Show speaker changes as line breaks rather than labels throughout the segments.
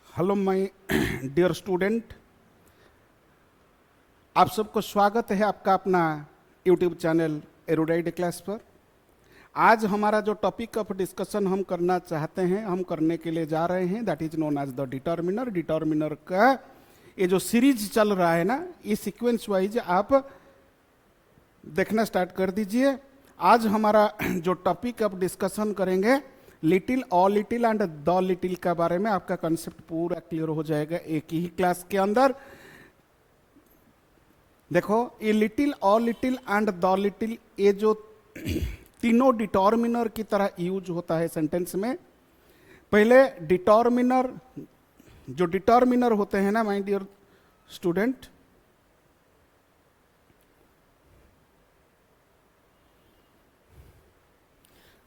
Hello my dear student, आप सबको स्वागत है आपका अपना यूट्यूब चैनल एरोडाइट क्लास पर। आज हमारा जो टॉपिक ऑफ डिस्कशन हम करना चाहते हैं, हम करने के लिए जा रहे हैं, that is known as the determiner. Determiner का ये जो सीरीज चल रहा है ना, ये सीक्वेंस वाइज आप देखना स्टार्ट कर दीजिए। आज हमारा जो टॉपिक ऑफ डिस्कशन करेंगे, लिटिल और लिटिल एंड द लिटिल का बारे में आपका कंसेप्ट पूरा क्लियर हो जाएगा एक ही क्लास के अंदर। देखो, ये लिटिल और लिटिल एंड द लिटिल, ये जो तीनों डिटर्मिनर की तरह यूज होता है सेंटेंस में। पहले डिटर्मिनर, जो डिटर्मिनर होते हैं ना माय डियर स्टूडेंट,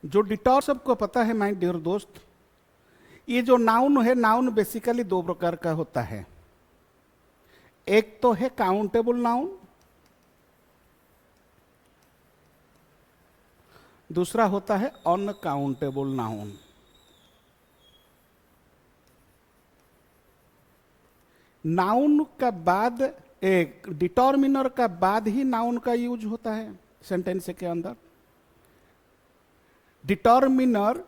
जो डिटॉर सबको पता है माय डियर दोस्त, ये जो नाउन है, नाउन बेसिकली दो प्रकार का होता है। एक तो है काउंटेबल नाउन, दूसरा होता है अनकाउंटेबल नाउन। नाउन का बाद, एक डिटर्मिनर का बाद ही नाउन का यूज होता है सेंटेंस के अंदर। डिटर्मिनर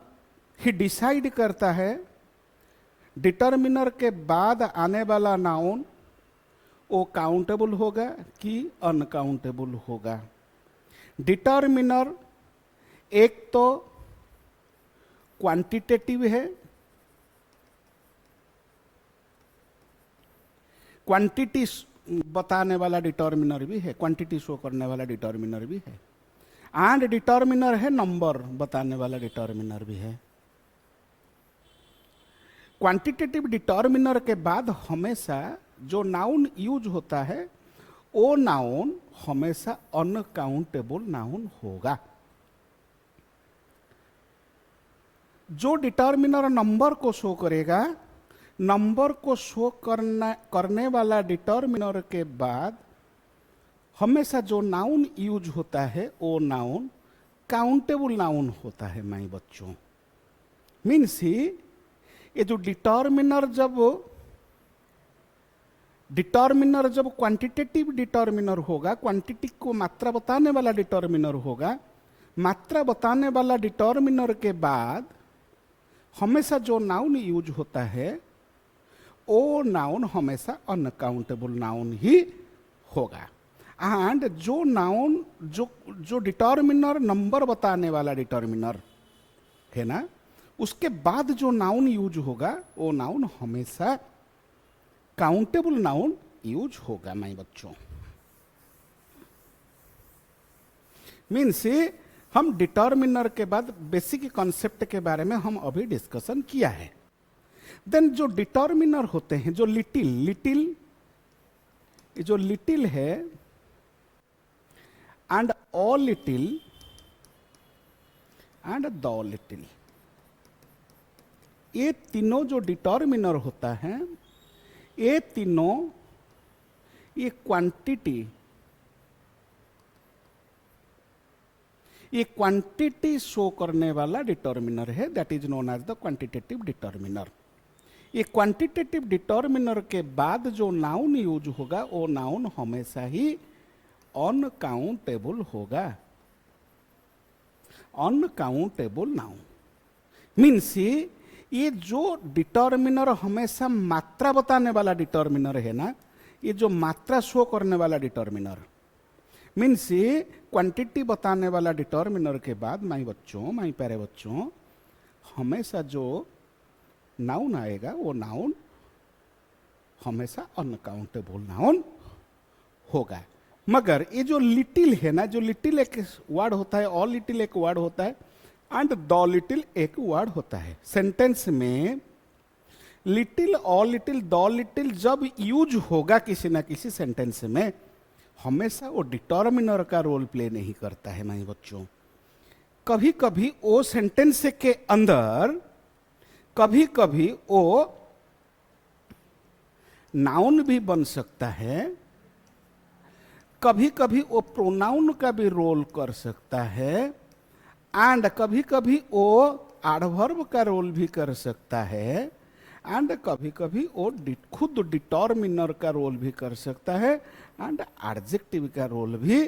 ही डिसाइड करता है डिटर्मिनर के बाद आने वाला नाउन वो काउंटेबल होगा कि अनकाउंटेबल होगा। डिटर्मिनर एक तो क्वांटिटेटिव है, क्वांटिटी बताने वाला डिटर्मिनर भी है, क्वांटिटी शो करने वाला डिटर्मिनर भी है, एंड डिटर्मिनर है नंबर बताने वाला डिटर्मिनर भी है। क्वांटिटेटिव डिटर्मिनर के बाद हमेशा जो नाउन यूज होता है वो नाउन हमेशा अनकाउंटेबल नाउन होगा। जो डिटर्मिनर नंबर को शो करेगा, नंबर को शो करने वाला डिटर्मिनर के बाद हमेशा जो नाउन यूज होता है वो नाउन काउंटेबल नाउन होता है माय बच्चों। मीन्स ये जो डिटर्मिनर जब क्वांटिटेटिव डिटर्मिनर होगा, क्वांटिटी को मात्रा बताने वाला डिटर्मिनर होगा, मात्रा बताने वाला डिटर्मिनर के बाद हमेशा जो नाउन यूज होता है वो नाउन हमेशा अनकाउंटेबल नाउन ही होगा। एंड जो नाउन, जो डिटर्मिनर नंबर बताने वाला डिटर्मिनर है ना, उसके बाद जो नाउन यूज होगा वो नाउन हमेशा काउंटेबल नाउन यूज होगा माय बच्चों। मीन्स हम डिटर्मिनर के बाद बेसिक कॉन्सेप्ट के बारे में हम अभी डिस्कशन किया है। देन जो डिटर्मिनर होते हैं, जो लिटिल जो लिटिल है and all little and the little, ये तीनों जो डिटर्मिनर होता है, ये तीनों ये क्वांटिटी शो करने वाला डिटर्मिनर है, that is known as the quantitative determiner. ये क्वांटिटेटिव डिटर्मिनर के बाद जो नाउन यूज होगा वो नाउन हमेशा ही अनकाउंटेबल होगा। अनकाउंटेबल नाउन मीन्स ये जो डिटर्मिनर हमेशा मात्रा बताने वाला डिटर्मिनर है ना, ये जो मात्रा शो करने वाला डिटर्मिनर मीन्स क्वांटिटी बताने वाला डिटर्मिनर के बाद माय प्यारे बच्चों, हमेशा जो नाउन आएगा वो नाउन हमेशा अनकाउंटेबल नाउन होगा। मगर ये जो लिटिल है ना, जो लिटिल एक वर्ड होता है, ऑल लिटिल एक वर्ड होता है, एंड द लिटिल एक वर्ड होता है। सेंटेंस में little, all little, the little जब यूज होगा किसी ना किसी सेंटेंस में, हमेशा वो डिटर्मिनर का रोल प्ले नहीं करता है माय बच्चों। कभी कभी वो सेंटेंस के अंदर, कभी कभी वो नाउन भी बन सकता है, कभी कभी वो प्रोनाउन का भी रोल कर सकता है, एंड कभी कभी वो एडवर्ब का रोल भी कर सकता है, एंड कभी कभी वो खुद डिटर्मिनर का रोल भी कर सकता है एंड एडजेक्टिव का रोल भी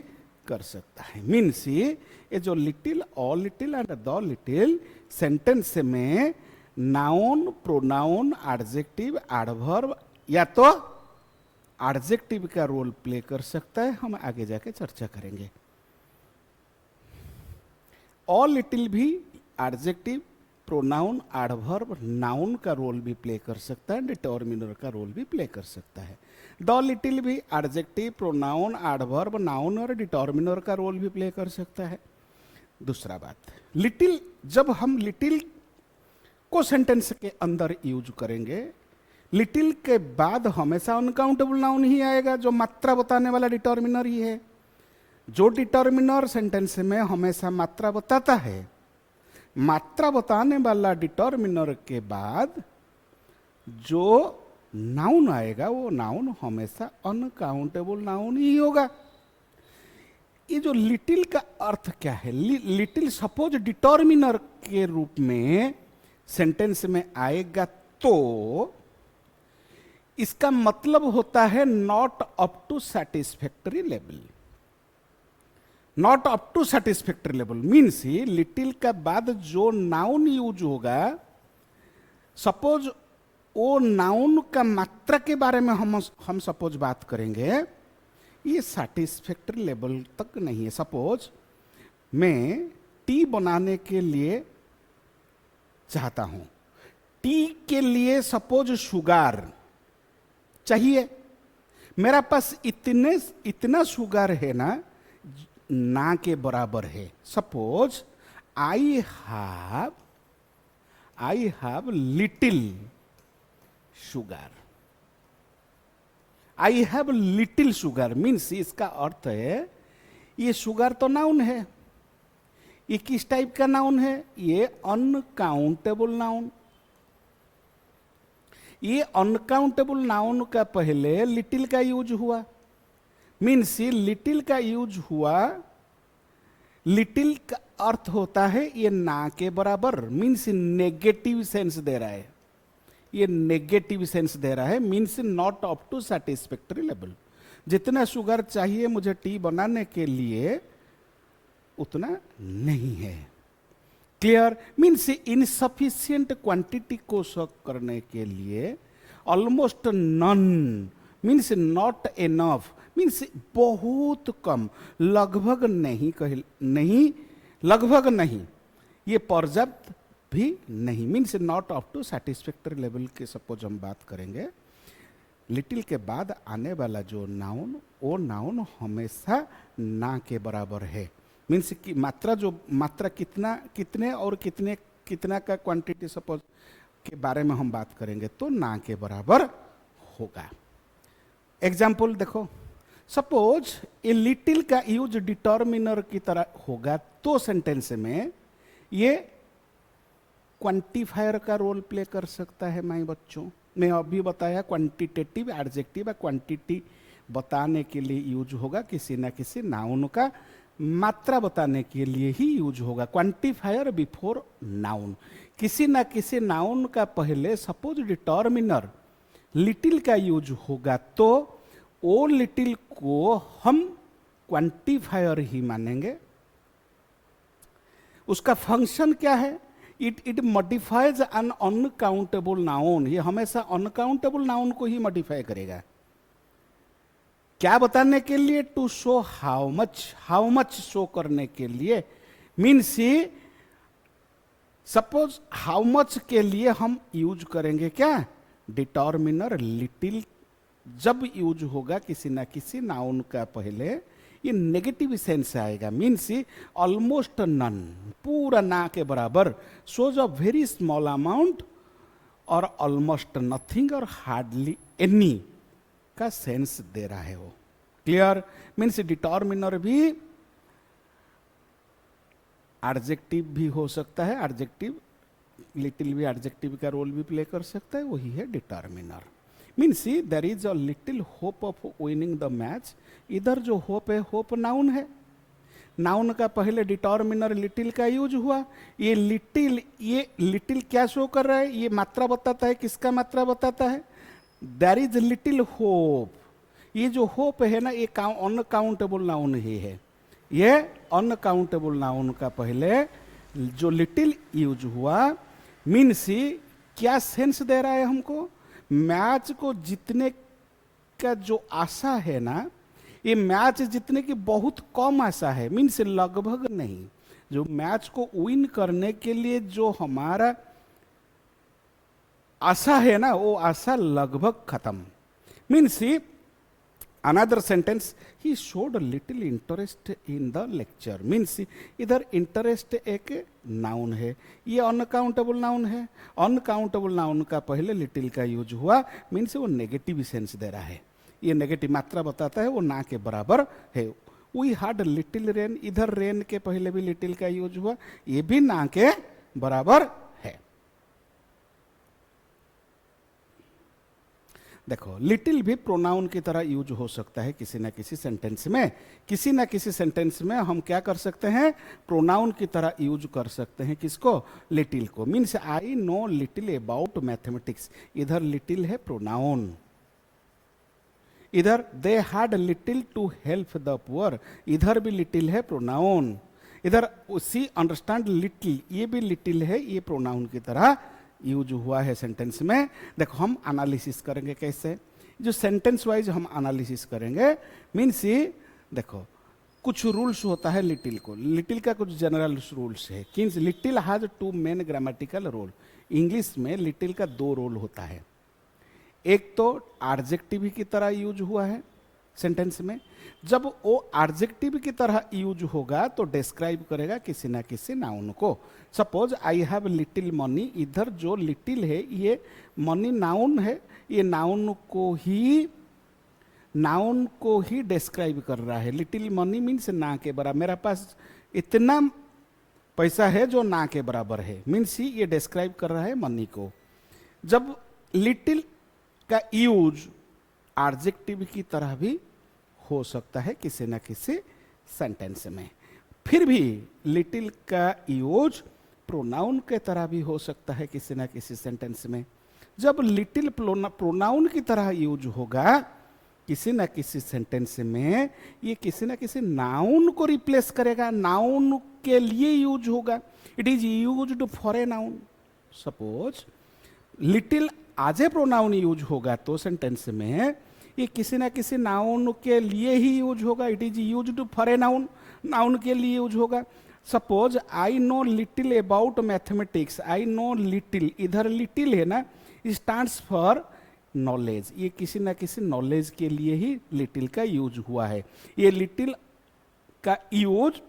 कर सकता है। मीन्स ये जो little, all little and the little sentence में नाउन, प्रोनाउन, एडजेक्टिव, एडवर्ब या तो एडजेक्टिव का रोल प्ले कर सकता है। हम आगे जाके चर्चा करेंगे। ऑल लिटिल भी एडजेक्टिव, प्रोनाउन, एडवर्ब, नाउन का रोल भी प्ले कर सकता है, डिटर्मिनर का रोल भी प्ले कर सकता है। द लिटिल भी एडजेक्टिव, प्रोनाउन, एडवर्ब, नाउन और डिटर्मिनर का रोल भी प्ले कर सकता है। दूसरा बात, लिटिल, जब हम लिटिल को सेंटेंस के अंदर यूज करेंगे, लिटिल के बाद हमेशा अनकाउंटेबल नाउन ही आएगा, जो मात्रा बताने वाला डिटर्मिनर ही है। जो डिटर्मिनर सेंटेंस में हमेशा मात्रा बताता है, मात्रा बताने वाला डिटर्मिनर के बाद जो नाउन आएगा वो नाउन हमेशा अनकाउंटेबल नाउन ही होगा। ये जो लिटिल का अर्थ क्या है? लिटिल सपोज डिटर्मिनर के रूप में सेंटेंस में आएगा तो इसका मतलब होता है not up to satisfactory level. Not up to satisfactory level means little का बाद जो नाउन यूज होगा, सपोज वो नाउन का मात्रा के बारे में हम सपोज बात करेंगे, ये सैटिस्फैक्टरी लेवल तक नहीं है। सपोज मैं टी बनाने के लिए चाहता हूं, टी के लिए सपोज शुगर चाहिए, मेरा पास इतना शुगर है ना के बराबर है। Suppose I have little sugar, I have little sugar means इसका अर्थ है ये शुगर तो नाउन है। ये किस टाइप का नाउन है? ये अनकाउंटेबल नाउन। ये अनकाउंटेबल नाउन का पहले लिटिल का यूज हुआ, मीन्स लिटिल का यूज हुआ। लिटिल का अर्थ होता है ये ना के बराबर, मीन्स नेगेटिव सेंस दे रहा है। ये नेगेटिव सेंस दे रहा है, means not up to satisfactory level. जितना शुगर चाहिए मुझे टी बनाने के लिए उतना नहीं है। क्लियर? मीन्स इनसफिशिएंट क्वांटिटी को शो करने के लिए almost none means not enough means बहुत कम, लगभग नहीं, लगभग नहीं, ये पर्याप्त भी नहीं, means not up to satisfactory level के सपोज हम बात करेंगे। लिटिल के बाद आने वाला जो नाउन, वो नाउन हमेशा ना के बराबर है। मीन्स कि मात्रा कितने और कितना का क्वांटिटी सपोज के बारे में हम बात करेंगे तो ना के बराबर होगा। एग्जाम्पल देखो, सपोज ए लिटिल का यूज डिटर्मिनर की तरह होगा तो सेंटेंस में ये क्वांटिफायर का रोल प्ले कर सकता है। माय बच्चों, मैं अभी बताया क्वांटिटेटिव एडजेक्टिव, क्वांटिटी बताने के लिए यूज होगा, किसी ना किसी नाउन का मात्रा बताने के लिए ही यूज होगा। क्वांटिफायर बिफोर नाउन, किसी ना किसी नाउन का पहले सपोज डिटर्मिनर लिटिल का यूज होगा तो ओ लिटिल को हम क्वांटिफायर ही मानेंगे। उसका फंक्शन क्या है? It modifies N uncountable noun. ये हमेशा अनकाउंटेबल नाउन को ही मॉडिफाई करेगा। क्या बताने के लिए? To show how much show करने के लिए। मीन्स सपोज हाउ मच के लिए हम यूज करेंगे क्या? डिटर्मिनर लिटिल जब यूज होगा किसी ना किसी नाउन का पहले, ये नेगेटिव सेंस आएगा, मीन्स ऑलमोस्ट नन, पूरा ना के बराबर, shows a very small amount और ऑलमोस्ट नथिंग और हार्डली एनी का सेंस दे रहा है वो। क्लियर? मीन्स डिटर्मिनर भी एडजेक्टिव भी हो सकता है, एडजेक्टिव लिटिल भी एडजेक्टिव का रोल भी प्ले कर सकता है, वही है determiner. Means there is a little hope of winning the match. इधर जो होप है, होप नाउन है, नाउन का पहले डिटर्मिनर लिटिल का यूज हुआ। ये लिटिल क्या शो कर रहा है? ये मात्रा बताता है। किसका मात्रा बताता है? There is little hope. ये जो होप है ना, ये अनकाउंटेबल नाउन ही है। ये अनकाउंटेबल नाउन का पहले जो लिटिल यूज हुआ मीन्स क्या सेंस दे रहा है हमको? मैच को जीतने का जो आशा है ना, ये मैच जीतने की बहुत कम आशा है, मीन्स लगभग नहीं। जो मैच को विन करने के लिए जो हमारा आशा है ना, वो आशा लगभग खत्म। Means another sentence, he showed little interest in the lecture. Means इधर इंटरेस्ट एक नाउन है, ये अनकाउंटेबल नाउन है। अनकाउंटेबल नाउन का पहले लिटिल का यूज हुआ, मीन्स वो नेगेटिव सेंस दे रहा है। ये नेगेटिव मात्रा बताता है, वो ना के बराबर है। वी हैड लिटिल रेन, इधर रेन के पहले भी लिटिल का यूज हुआ, ये भी ना के बराबर है। देखो, लिटिल भी प्रोनाउन की तरह यूज हो सकता है किसी ना किसी सेंटेंस में। किसी ना किसी सेंटेंस में हम क्या कर सकते हैं? प्रोनाउन की तरह यूज कर सकते हैं। किसको? लिटिल को। Means I know little about mathematics, इधर लिटिल है प्रोनाउन। इधर they had little to help the poor, इधर भी लिटिल है प्रोनाउन। इधर सी अंडरस्टैंड लिटिल, ये भी लिटिल है, ये प्रोनाउन की तरह यूज हुआ है सेंटेंस में। देखो, हम एनालिसिस करेंगे कैसे, जो सेंटेंस वाइज हम एनालिसिस करेंगे। मीन्स देखो, कुछ रूल्स होता है लिटिल को, लिटिल का कुछ जनरल रूल्स है। Means little has two main grammatical role. English में लिटिल का दो रोल होता है। एक तो एडजेक्टिव की तरह यूज हुआ है सेंटेंस में। जब वो एडजेक्टिव की तरह यूज होगा तो डिस्क्राइब करेगा किसी ना किसी नाउन को। Suppose I have little money, इधर जो लिटिल है ये मनी नाउन है, ये नाउन को ही डिस्क्राइब कर रहा है। लिटिल मनी मीन्स ना के बराबर, मेरा पास इतना पैसा है जो ना के बराबर है, मीन्स ये डिस्क्राइब कर रहा है मनी को। जब लिटिल का यूज एडजेक्टिव की तरह भी हो सकता है किसी न किसी सेंटेंस में। फिर भी लिटिल का यूज प्रोनाउन के तरह भी हो सकता है किसी न किसी सेंटेंस में। जब लिटिल प्रोनाउन की तरह यूज होगा किसी न किसी सेंटेंस में, ये किसी न किसी नाउन को रिप्लेस करेगा, नाउन के लिए यूज होगा। It is used for a noun. Suppose little as a pronoun use होगा तो सेंटेंस में ये किसी ना किसी नाउन के लिए ही यूज होगा। It is used for a noun, noun के लिए यूज होगा। Suppose I know little about mathematics, I know little, इधर लिटिल है ना, स्टैंड्स फॉर नॉलेज, ये किसी ना किसी नॉलेज के लिए ही लिटिल का यूज हुआ है। ये लिटिल का यूज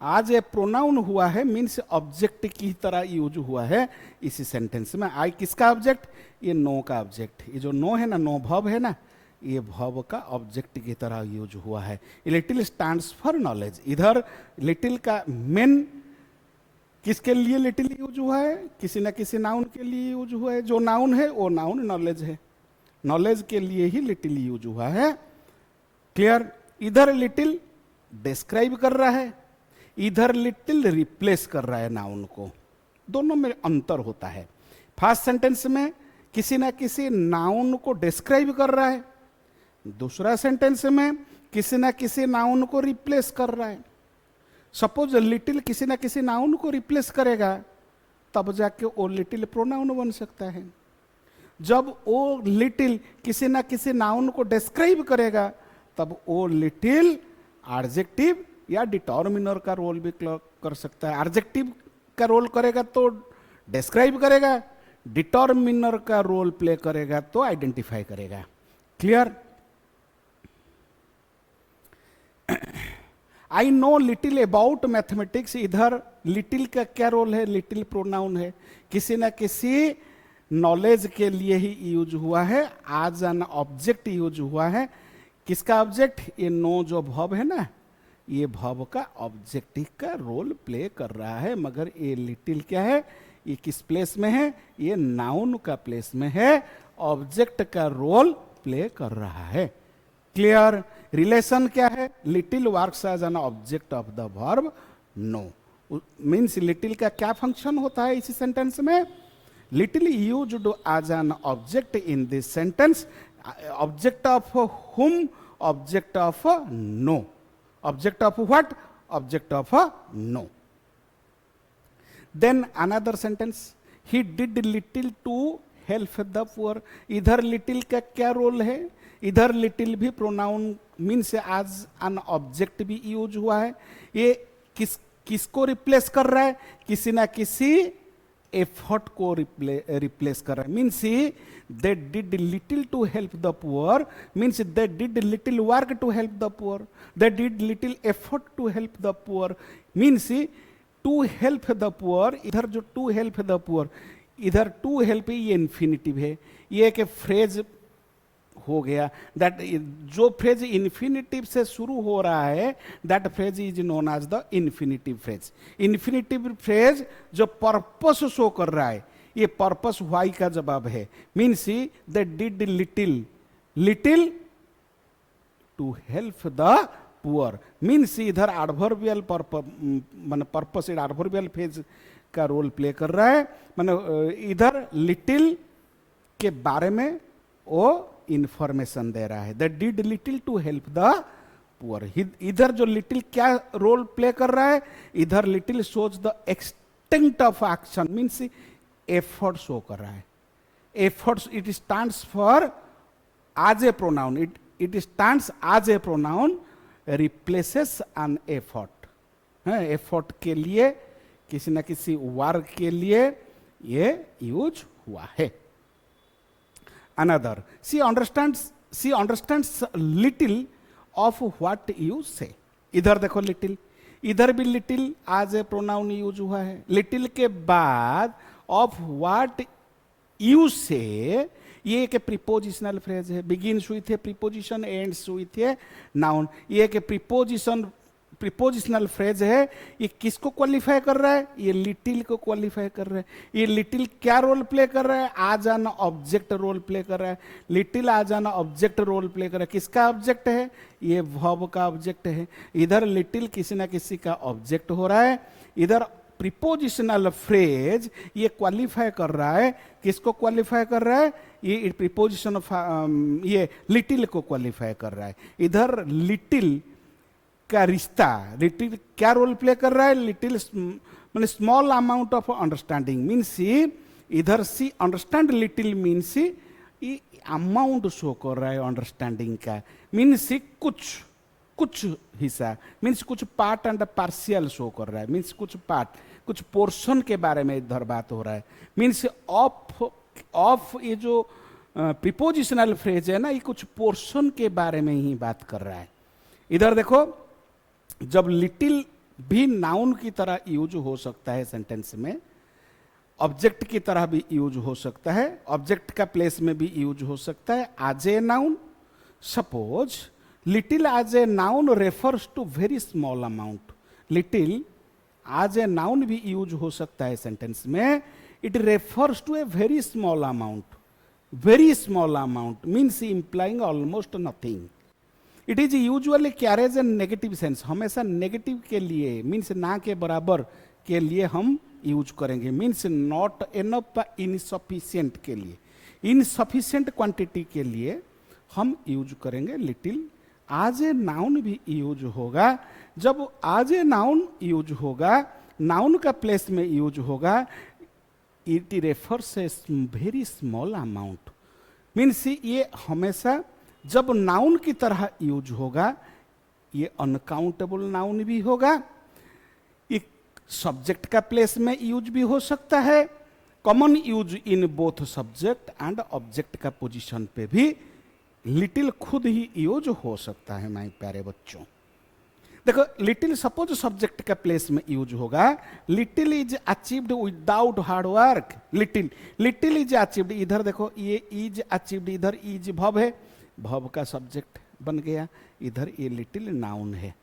आज ए प्रोनाउन हुआ है, मीन्स ऑब्जेक्ट की तरह यूज हुआ है इसी सेंटेंस में। आई किसका ऑब्जेक्ट? ये नो का ऑब्जेक्ट। ये जो नो है ना, नो भव है ना, ये भव का ऑब्जेक्ट की तरह यूज हुआ है। लिटिल स्टैंड्स फॉर नॉलेज, इधर लिटिल का मेन किसके लिए लिटिल यूज हुआ है? किसी न किसी नाउन के लिए यूज हुआ है। जो नाउन है वो नाउन नॉलेज है, नॉलेज के लिए ही लिटिल यूज हुआ है। क्लियर? इधर लिटिल डिस्क्राइब कर रहा है, इधर लिटिल रिप्लेस कर रहा है नाउन को। दोनों में अंतर होता है। फर्स्ट सेंटेंस में किसी ना किसी नाउन को डिस्क्राइब कर रहा है, दूसरा सेंटेंस में किसी ना किसी नाउन को रिप्लेस कर रहा है। सपोज लिटिल किसी ना किसी नाउन को रिप्लेस करेगा तब जाके वो लिटिल प्रोनाउन बन सकता है। जब वो लिटिल किसी ना किसी नाउन को डिस्क्राइब करेगा तब वो लिटिल एडजेक्टिव या डिटर्मिनर का रोल भी कर सकता है। एडजेक्टिव का रोल करेगा तो डिस्क्राइब करेगा, डिटर्मिनर का रोल प्ले करेगा तो आइडेंटिफाई करेगा। Clear? I know little about mathematics, इधर लिटिल का क्या रोल है? लिटिल प्रोनाउन है, किसी ना किसी नॉलेज के लिए ही यूज हुआ है, एज एन ऑब्जेक्ट यूज हुआ है। किसका ऑब्जेक्ट? ये नो जो भव है ना, ये भव का ऑब्जेक्टिव का रोल प्ले कर रहा है। मगर ये लिटिल क्या है? ये किस प्लेस में है? ये नाउन का प्लेस में है, ऑब्जेक्ट का रोल प्ले कर रहा है। क्लियर? रिलेशन क्या है? Little works as an object of the verb know. Means little का क्या फंक्शन होता है इसी सेंटेंस में? Little used as an object in this sentence, object of whom? Object of know. Object of what? Object of know. Then another sentence, he did little to help the poor. इधर little का क्या role है? इधर little भी pronoun means as an object भी use हुआ है। ये किसको रिप्लेस कर रहा है? किसी ना किसी एफर्ट को रिप्लेस कर रहा है। Means they did little to help the poor, means they did little work to help the poor, they did little effort to help the poor. Means to help the poor, इधर जो to help the poor, इधर to help ये infinitive है। ये एक phrase हो गया, that जो फ्रेज इन्फिनिटिव से शुरू हो रहा है that phrase is known as the infinitive phrase. Infinitive phrase जो पर्पस शो कर रहा है, ये पर्पस वाई का जवाब है। Means they did little, little to help the poor. Means इधर एडवर्बियल पर्पस एडवर्बियल फ्रेज का रोल प्ले कर रहा है। माने इधर लिटिल के बारे में वो इंफॉर्मेशन दे रहा है, that did little to help the poor. इधर जो लिटिल क्या रोल प्ले कर रहा है? इधर little shows the extent of action, means effort show कर रहा है। Efforts, it stands for as a pronoun, it stands as a pronoun, replaces an effort. Effort के लिए, किसी ना किसी वर्क के लिए ये यूज हुआ है। Another, she understands little of what you say. इधर देखो लिटिल, इधर भी little as a pronoun use हुआ है। लिटिल के बाद ऑफ व्हाट यू से, ये एक प्रीपोजिशनल फ्रेज है, begins with A preposition, ends with a noun. ये एक प्रीपोजिशनल फ्रेज है। ये किसको क्वालिफाई कर रहा है? ये लिटिल को क्वालिफाई कर रहा है। ये लिटिल क्या रोल प्ले कर रहा है? आज एन ऑब्जेक्ट रोल प्ले कर रहा है। Little as an object role play कर रहा है। किसका ऑब्जेक्ट है? ये वर्ब का ऑब्जेक्ट है। इधर लिटिल किसी ना किसी का ऑब्जेक्ट हो रहा है। इधर प्रीपोजिशनल फ्रेज ये क्वालिफाई कर रहा है। किसको क्वालिफाई कर रहा है? ये प्रीपोजिशन ये लिटिल को क्वालिफाई कर रहा है। इधर लिटिल का रिश्ता, लिटिल क्या रोल प्ले कर रहा है? लिटिल माने small amount of understanding. Means इधर she understand little means amount show कर रहा है अंडरस्टैंडिंग का। मीन्स कुछ हिस्सा, मीन्स कुछ पार्ट एंड पार्शियल शो कर रहा है। मीन्स कुछ पार्ट, कुछ पोर्शन के बारे में इधर बात हो रहा है। मीन्स ऑफ ये जो प्रीपोजिशनल फ्रेज है ना, ये कुछ पोर्शन के बारे में ही बात कर रहा है। इधर देखो, जब लिटिल भी नाउन की तरह यूज हो सकता है सेंटेंस में, ऑब्जेक्ट की तरह भी यूज हो सकता है, ऑब्जेक्ट का प्लेस में भी यूज हो सकता है as a noun. Suppose little as a noun refers to very small amount. Little as a noun भी यूज हो सकता है सेंटेंस में। It refers to a very small amount. Very small amount means implying almost nothing. It is usually carries a negative sense. हमेशा negative के लिए, means ना के बराबर के लिए हम यूज करेंगे। मीन्स नॉट एनफ, इनसफिशियंट के लिए, इनसफिशियंट क्वांटिटी के लिए हम यूज करेंगे लिटिल। आज ए नाउन भी यूज होगा। जब आज ए नाउन यूज होगा, नाउन का प्लेस में यूज होगा, it refers A very small amount. Means ये हमेशा जब नाउन की तरह यूज होगा, ये अनकाउंटेबल नाउन भी होगा। ये सब्जेक्ट का प्लेस में यूज भी हो सकता है। Common use in both subject and object का पोजीशन पे भी लिटिल खुद ही यूज हो सकता है। माय प्यारे बच्चों, देखो लिटिल सपोज सब्जेक्ट का प्लेस में यूज होगा। Little is achieved without hard work. Little is achieved, इधर देखो ये इज अचीव्ड, इधर इज भव है, भव का सब्जेक्ट बन गया। इधर ये लिटिल नाउन है,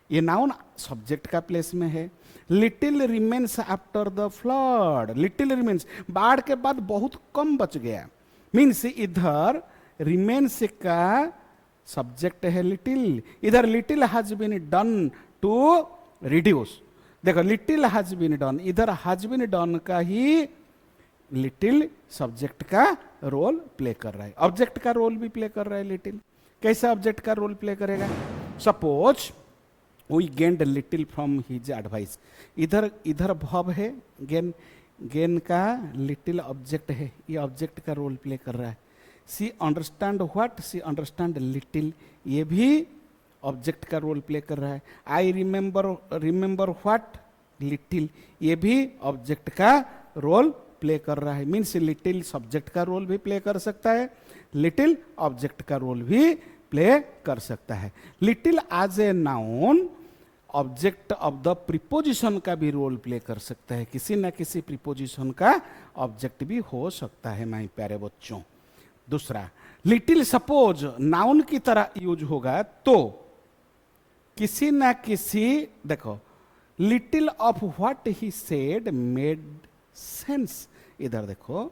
ये नाउन सब्जेक्ट का प्लेस में है। Little remains after the flood. Little remains, बाढ़ के बाद बहुत कम बच गया। मीन्स इधर रिमेन्स का सब्जेक्ट है लिटिल, इधर little has been done to reduce. देखो लिटिल हैज बीन डन, इधर हैज बीन डन का ही लिटिल सब्जेक्ट का रोल प्ले कर रहा है, ऑब्जेक्ट का रोल भी प्ले कर रहा है लिटिल। कैसा ऑब्जेक्ट का रोल प्ले करेगा? Suppose we gained little from his advice, इधर भव है, गेन का लिटिल ऑब्जेक्ट है, ये ऑब्जेक्ट का रोल प्ले कर रहा है। She understand what, she understand little, ये भी ऑब्जेक्ट का रोल प्ले कर रहा है। आई रिमेंबर व्हाट, लिटिल, ये भी ऑब्जेक्ट का रोल प्ले कर रहा है। मीन्स लिटिल सब्जेक्ट का रोल भी प्ले कर सकता है, लिटिल ऑब्जेक्ट का रोल भी प्ले कर सकता है। Little as a noun object of the preposition का भी रोल प्ले कर सकता है, किसी न किसी प्रीपोजिशन का ऑब्जेक्ट भी हो सकता है माय प्यारे बच्चों। दूसरा, लिटिल सपोज नाउन की तरह यूज होगा तो किसी न किसी, देखो little of what he said made sense, इधर देखो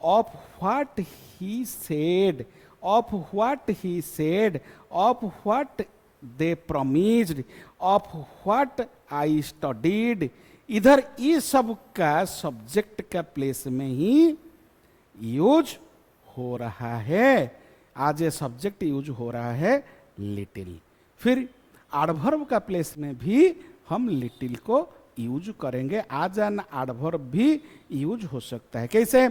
of what he said, of what he said, of what they promised, of what I studied, इधर ये सब का सब्जेक्ट का प्लेस में ही यूज हो रहा है, आज ए सब्जेक्ट यूज हो रहा है लिटिल। फिर एडवर्ब का प्लेस में भी हम लिटिल को यूज करेंगे, आज एन एडवर्ब भी यूज हो सकता है। कैसे?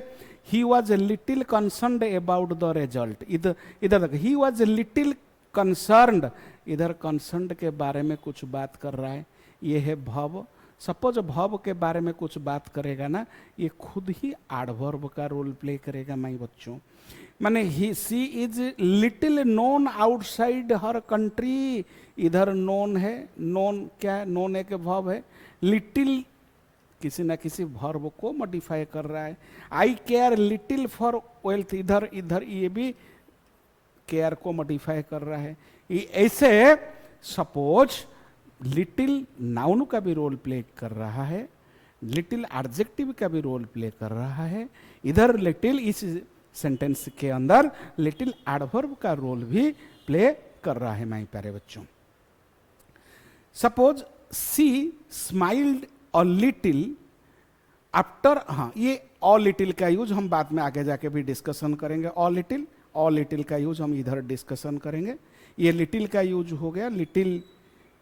He was little concerned about the result, इधर देखो ही वॉज लिटिल कंसर्न्ड, इधर कंसर्न्ड के बारे में कुछ बात कर रहा है, ये है भव। सपोज भव के बारे में कुछ बात करेगा ना, ये खुद ही एडवर्ब का रोल प्ले करेगा माय बच्चों। माने ही she is little known outside her country, इधर नोन है, नोन क्या है? नोन एक भव है, लिटिल किसी ना किसी वर्ब को मॉडिफाई कर रहा है। आई केयर लिटिल फॉर वेल्थ, इधर ये भी केयर को मॉडिफाई कर रहा है। ऐसे सपोज लिटिल नाउन का भी रोल प्ले कर रहा है, लिटिल एडजेक्टिव का भी रोल प्ले कर रहा है, इधर लिटिल इस सेंटेंस के अंदर लिटिल एडवर्ब का रोल भी प्ले कर रहा है माय प्यारे बच्चों। Suppose she smiled a little after, हाँ ये अ लिटिल का यूज हम बाद में आगे जाके भी डिस्कशन करेंगे। अ लिटिल का यूज हम इधर डिस्कशन करेंगे। ये लिटिल का यूज हो गया।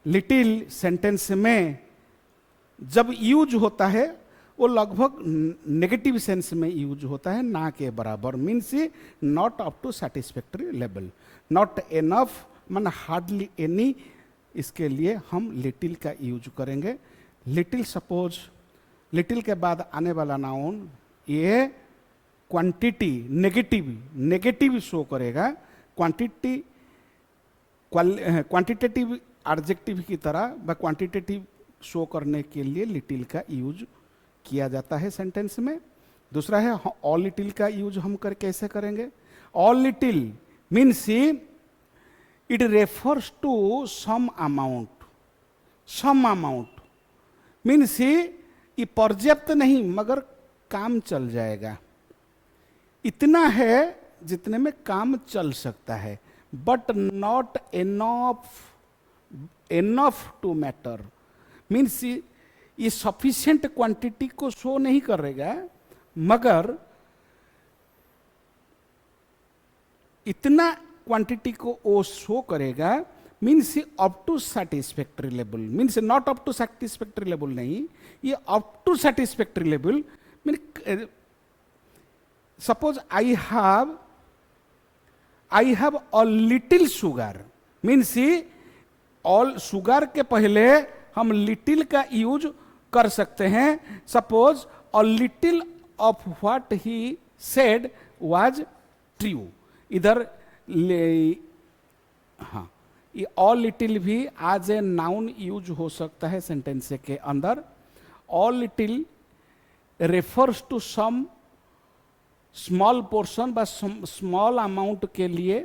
लिटिल सेंटेंस में जब यूज होता है वो लगभग नेगेटिव सेंस में यूज होता है, ना के बराबर। Means not up to satisfactory level, not enough, मान हार्डली एनी, इसके लिए हम लिटिल का यूज करेंगे। लिटिल सपोज लिटिल के बाद आने वाला नाउन ये क्वांटिटी नेगेटिव शो करेगा, क्वांटिटेटिव एडजेक्टिव की तरह व क्वांटिटेटिव शो करने के लिए लिटिल का यूज किया जाता है सेंटेंस में। दूसरा है ऑल लिटिल का यूज हम कैसे करेंगे? All little means it refers to some amount means ये पर्याप्त नहीं मगर काम चल जाएगा, इतना है जितने में काम चल सकता है, but not enough to matter. Means ये सफिशिएंट क्वांटिटी को शो नहीं करेगा मगर इतना क्वांटिटी को वो शो करेगा। Means up to satisfactory level, means not up to satisfactory level नहीं, ये up to satisfactory level. Mean suppose I have a little sugar, means all sugar के पहले हम लिटिल का यूज कर सकते हैं। Suppose a little of what he said was true, इधर हाँ ये ऑल लिटिल भी एज ए नाउन यूज हो सकता है सेंटेंस के अंदर। All little refers to some small portion व स्मॉल अमाउंट के लिए,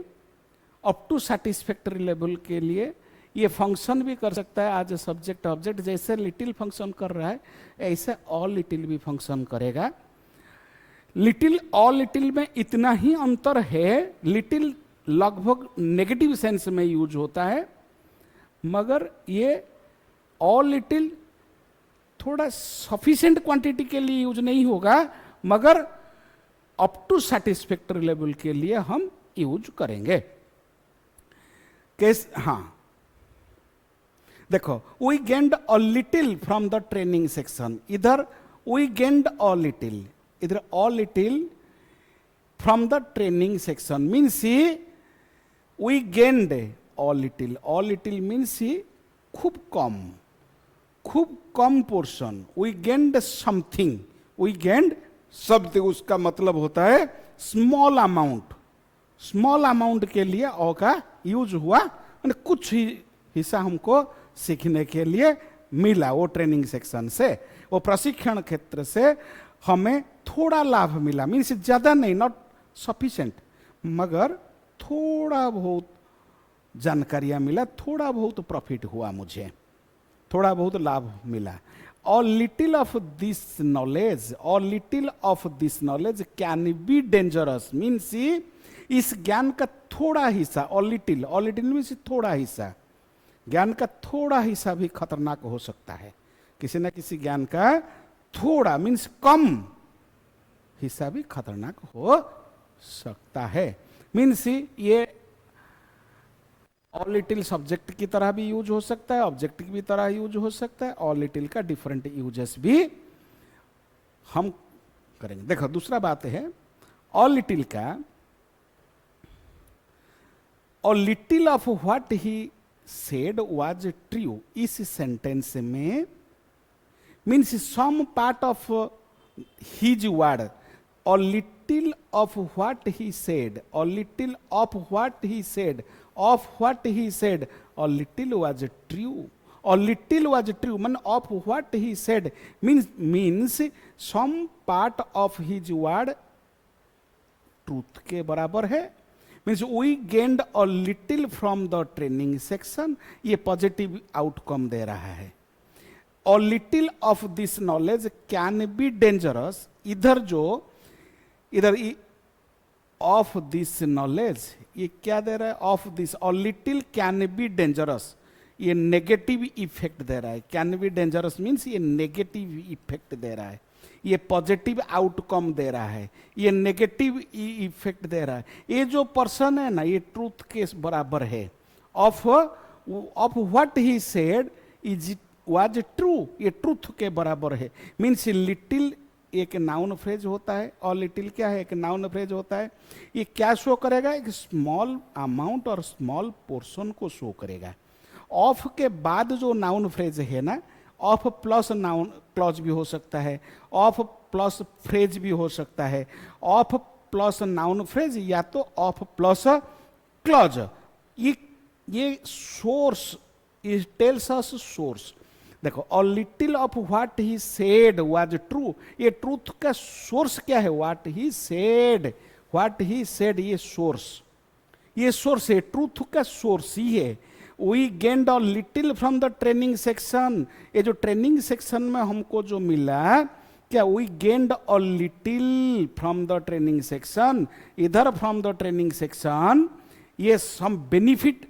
अप टू सेटिस्फैक्टरी लेवल के लिए ये फंक्शन भी कर सकता है एज ए सब्जेक्ट ऑब्जेक्ट। जैसे लिटिल फंक्शन कर रहा है ऐसे ऑल लिटिल भी फंक्शन करेगा। लिटिल ऑल लिटिल में इतना ही अंतर है, लिटिल लगभग नेगेटिव सेंस में यूज होता है, मगर ये ऑल लिटिल थोड़ा सफिशिएंट क्वांटिटी के लिए यूज नहीं होगा, मगर अप टू सेटिस्फैक्टरी लेवल के लिए हम यूज करेंगे। केस हाँ, देखो, we gained a little from the training section, इधर वी गेंड अ लिटिल, इधर a little from the training section means we gained a little means खूब कम portion, we gained something, we gained शब्द उसका मतलब होता है स्मॉल अमाउंट के लिए अ का यूज हुआ, मैंने कुछ ही हिस्सा हमको सीखने के लिए मिला वो ट्रेनिंग सेक्शन से, वो प्रशिक्षण क्षेत्र से हमें थोड़ा लाभ मिला, मीन्स ज्यादा नहीं, नॉट सफिशिएंट, मगर थोड़ा बहुत जानकारियां मिला, थोड़ा बहुत प्रॉफिट हुआ, मुझे थोड़ा बहुत लाभ मिला। और लिटिल ऑफ दिस नॉलेज, और little of this knowledge can be dangerous, means इस ज्ञान का थोड़ा हिस्सा, और लिटिल मीन्स थोड़ा हिस्सा, ज्ञान का थोड़ा हिस्सा भी खतरनाक हो सकता है। किसी न किसी ज्ञान का थोड़ा मीन्स कम हिस्सा भी खतरनाक हो सकता है। मीन्स ये ऑल लिटिल सब्जेक्ट की तरह भी यूज हो सकता है, ऑब्जेक्ट की भी तरह यूज हो सकता है, ऑल लिटिल का डिफरेंट यूजेस भी हम करेंगे। देखो, दूसरा बात है ऑल लिटिल का, all little of what he said was true, इस सेंटेंस में means some part of his word, और little of what he said, और little of what he said, of what he said, or little was true, or little was true, mean of what he said means some part of his word truth के बराबर है, means we gained a little from the training section, ये positive outcome दे रहा है। और little of this knowledge can be dangerous, इधर of this knowledge ये क्या दे रहा है, ऑफ दिस, और लिटिल कैन बी डेंजरस, ये नेगेटिव इफेक्ट दे रहा है। कैन बी डेंजरस मीन्स ये नेगेटिव इफेक्ट दे रहा है, ये पॉजिटिव आउटकम दे रहा है, ये नेगेटिव इफेक्ट दे रहा है। ये जो पर्सन है ना, ये ट्रूथ के बराबर है। Of what he said is was true, ये ट्रूथ के बराबर है। मीन्स लिटिल एक नाउन फ्रेज होता है, और लिटिल क्या है, एक नाउन फ्रेज होता है। ये क्या शो करेगा, एक स्मॉल अमाउंट और स्मॉल पोर्शन को शो करेगा। ऑफ के बाद जो नाउन फ्रेज है ना, ऑफ प्लस नाउन क्लॉज भी हो सकता है, ऑफ प्लस फ्रेज भी हो सकता है, ऑफ प्लस नाउन फ्रेज या तो ऑफ प्लस क्लॉज। ये source, it tells us source. देखो, और little of what he said was true, ये ट्रूथ का सोर्स क्या है, व्हाट ही सेड, ये सोर्स है, ट्रूथ का सोर्स ही है। We gained a little from the training section, ये जो ट्रेनिंग सेक्शन में हमको जो मिला, क्या we gained a little from the training section, इधर फ्रॉम द ट्रेनिंग सेक्शन ये सम बेनिफिट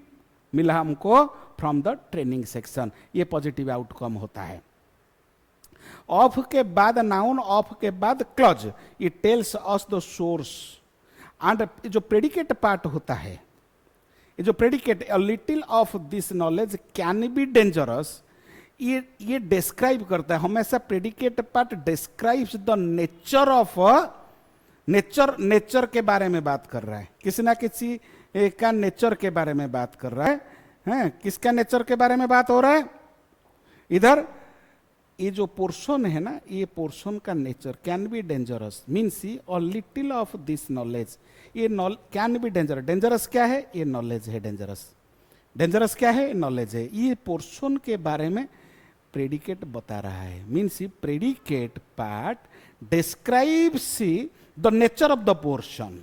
मिला हमको फ्रॉम द ट्रेनिंग सेक्शन, ये पॉजिटिव आउटकम होता है। ऑफ के बाद नाउन, ऑफ के बाद क्लॉज, ये tells us the source. And जो प्रेडिकेट पार्ट होता है, ये जो predicate, a little of this knowledge can be dangerous, ये डिस्क्राइब करता है हमेशा। Predicate part describes the nature of, nature के बारे में बात कर रहा है, किसी ना किसी का नेचर के बारे में बात कर रहा है। किसका नेचर के बारे में बात हो रहा है, इधर ये जो पोर्शन है ना, ये पोर्शन का nature can be dangerous, means और लिटिल ऑफ दिस नॉलेज, ये कैन बी डेंजरस। डेंजरस क्या है, ये नॉलेज है। डेंजरस क्या है, नॉलेज है। ये पोर्शन के बारे में प्रेडिकेट बता रहा है, means predicate part describes the nature of the portion.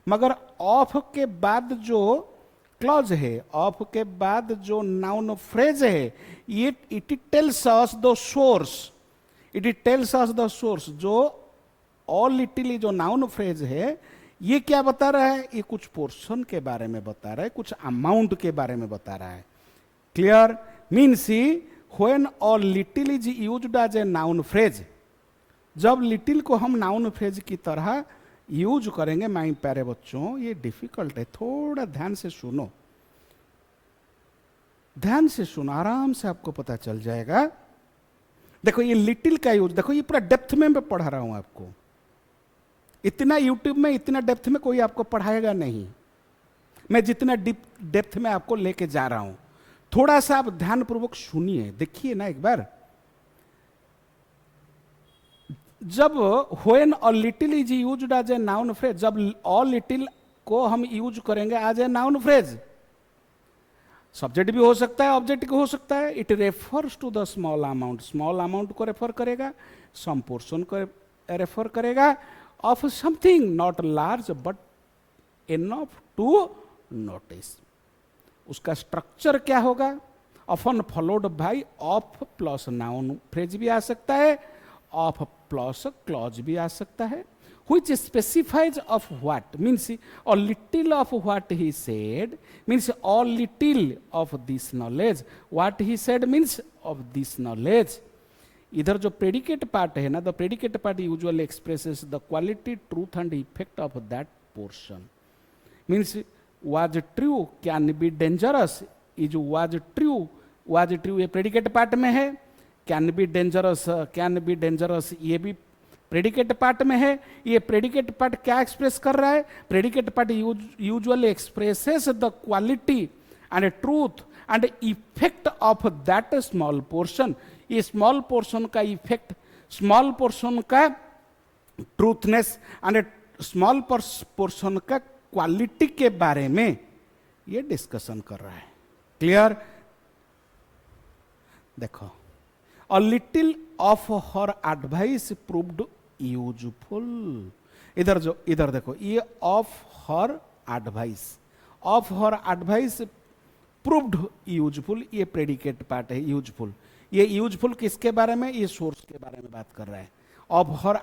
मगर ऑफ के बाद जो क्लॉज है, ऑफ के बाद जो नाउन फ्रेज है, ये it tells us the source, जो ऑल लिटिल जो नाउन फ्रेज है, ये क्या बता रहा है? ये कुछ पोर्शन के बारे में बता रहा है, कुछ अमाउंट के बारे में बता रहा है। क्लियर? मीन्स व्हेन और little is used as a noun phrase, जब लिटिल को हम नाउन फ्रेज की तरह यूज करेंगे माय प्यारे बच्चों, ये डिफिकल्ट है, थोड़ा ध्यान से सुनो, ध्यान से सुनो, आराम से आपको पता चल जाएगा। देखो ये लिटिल का यूज देखो, ये पूरा डेप्थ में मैं पढ़ा रहा हूं आपको, इतना यूट्यूब में इतना डेप्थ में कोई आपको पढ़ाएगा नहीं, मैं जितना डीप डेप्थ में आपको लेके जा रहा हूं, थोड़ा सा आप ध्यानपूर्वक सुनिए, देखिए ना एक बार। जब व्हेन और little is used as a noun phrase, जब और लिटिल को हम यूज करेंगे as a noun phrase, subject भी हो सकता है, ऑब्जेक्ट भी हो सकता है। It refers to the small amount, small amount को रेफर करेगा, सम पोर्शन को रेफर करेगा, of something not large but enough to notice. उसका स्ट्रक्चर क्या होगा? Often followed by of plus noun phrase भी आ सकता है, ऑफ प्लस क्लॉज भी आ सकता है, which specifies of what, means a little of what he said, means a little of this knowledge, what he said means of this knowledge। इधर जो प्रेडिकेट पार्ट है ना, the predicate part usually expresses the quality, truth and effect of that portion, means was true, can be dangerous, is was true ये predicate part में है, can be dangerous ये भी predicate part में है। ये प्रेडिकेट पार्ट क्या express कर रहा है? Predicate part usually expresses the quality and truth and effect of that small portion. ये स्मॉल पोर्शन का इफेक्ट, स्मॉल पोर्शन का ट्रूथनेस एंड स्मॉल पोर्शन का क्वालिटी के बारे में ये डिस्कशन कर रहा है। क्लियर? देखो, A little of her advice proved useful। इधर देखो, ये of her advice proved useful, ये प्रेडिकेट पार्ट है यूजफुल। ये यूजफुल किसके बारे में? ये सोर्स के बारे में बात कर रहा है। of her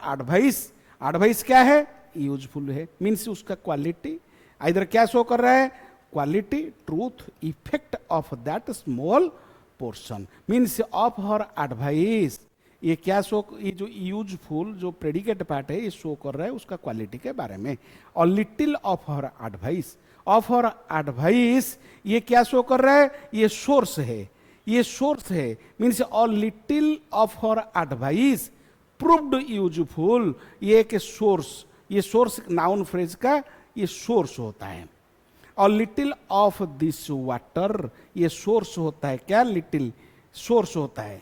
advice क्या है? यूजफुल है, मीन्स उसका क्वालिटी इधर क्या शो कर रहा है? Quality, truth, effect of that small portion, means of her advice. ये क्या शो, ये जो यूजफुल जो प्रेडिकेट पार्ट है ये शो कर रहा है उसका क्वालिटी के बारे में। और लिटिल ऑफ हर एडवाइस ये क्या शो कर रहा है? ये सोर्स है, मीन्स और little of her advice proved useful, ये एक सोर्स, ये सोर्स नाउन फ्रेज का ये सोर्स होता है। और लिटिल ऑफ दिस वाटर, ये सोर्स होता है। क्या? लिटिल सोर्स होता है,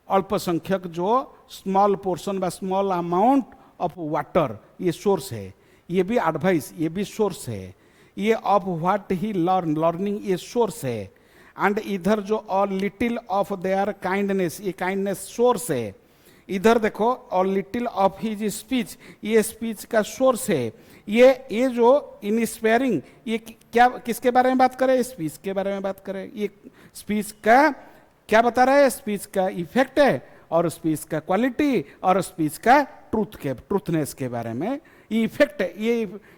अल्पसंख्यक जो स्मॉल पोर्शन व स्मॉल अमाउंट ऑफ वाटर, ये सोर्स है। ये भी एडवाइस, ये भी सोर्स है। ये ऑफ व्हाट ही लर्निंग, ये सोर्स है। एंड इधर जो और लिटिल ऑफ देयर काइंडनेस, ये काइंडनेस सोर्स है। इधर देखो, और लिटिल ऑफ हिज स्पीच, ये स्पीच का सोर्स है। ये जो इंस्पायरिंग, ये क्या, किसके बारे में बात करें? स्पीच के बारे में बात करें। ये स्पीच का क्या बता रहा है? स्पीच का इफेक्ट है, और स्पीच का क्वालिटी, और स्पीच का ट्रूथनेस के बारे में। ये इफेक्ट है,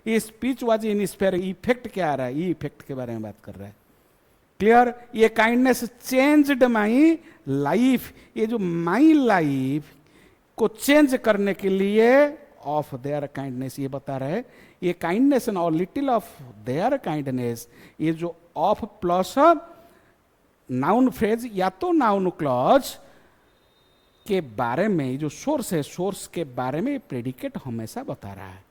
ये स्पीच वाज इंस्पायरिंग, इफेक्ट क्या आ रहा है? ये इफेक्ट के बारे में बात कर रहा है। क्लियर? ये काइंडनेस चेंज्ड माई लाइफ, ये जो माई लाइफ को चेंज करने के लिए ऑफ देयर काइंडनेस ये बता रहा है। ये काइंडनेस और लिटिल ऑफ देयर काइंडनेस, ये जो ऑफ प्लस नाउन फ्रेज या तो नाउन क्लॉज के बारे में, जो सोर्स है, सोर्स के बारे में प्रेडिकेट हमेशा बता रहा है।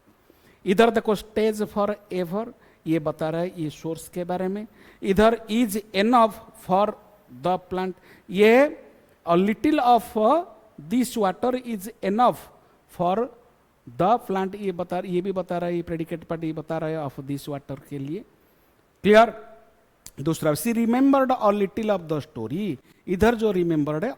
इधर देखो, स्टेज फॉर एवर, ये बता रहा है ये सोर्स के बारे में। इधर is enough for the plant, ये little of this water is enough for the plant, ये भी बता रहा है, ये प्रेडिकेट पार्ट ये बता रहा है ऑफ दिस वाटर के लिए। क्लियर? दूसरा, सी रिमेंबर्ड और लिटिल ऑफ द स्टोरी, इधर जो रिमेंबर्ड है